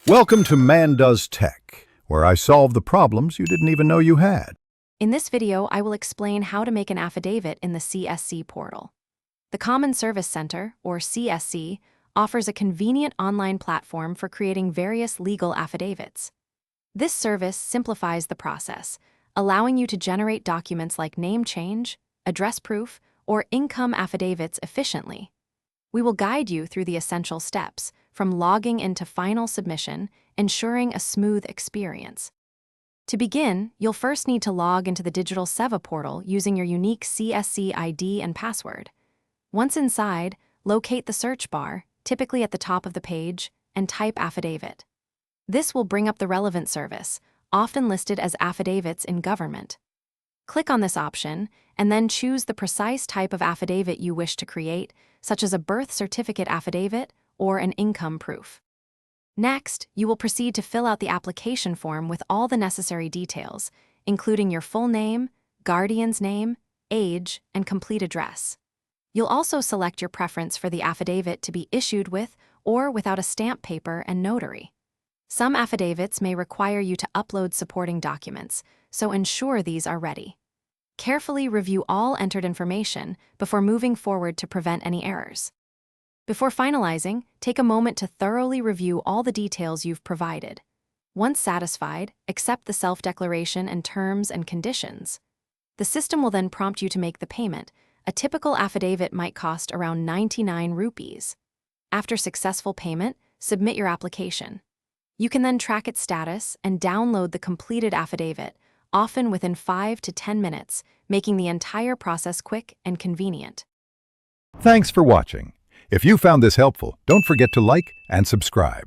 Welcome to Man Does Tech, where I solve the problems you didn't even know you had. In this video, I will explain how to make an affidavit in the CSC portal. The Common Service Center, or CSC, offers a convenient online platform for creating various legal affidavits. This service simplifies the process, allowing you to generate documents like name change, address proof, or income affidavits efficiently. We will guide you through the essential steps, from logging into final submission, ensuring a smooth experience. To begin, you'll first need to log into the Digital Seva portal using your unique CSC ID and password. Once inside, locate the search bar, typically at the top of the page, and type affidavit. This will bring up the relevant service, often listed as affidavits in government. Click on this option, and then choose the precise type of affidavit you wish to create, such as a birth certificate affidavit or an income proof. Next, you will proceed to fill out the application form with all the necessary details, including your full name, guardian's name, age, and complete address. You'll also select your preference for the affidavit to be issued with or without a stamp paper and notary. Some affidavits may require you to upload supporting documents, so ensure these are ready. Carefully review all entered information before moving forward to prevent any errors. Before finalizing, take a moment to thoroughly review all the details you've provided. Once satisfied, accept the self-declaration and terms and conditions. The system will then prompt you to make the payment. A typical affidavit might cost around 99 rupees. After successful payment, submit your application. You can then track its status and download the completed affidavit, often within 5 to 10 minutes, making the entire process quick and convenient. Thanks for watching. If you found this helpful, don't forget to like and subscribe.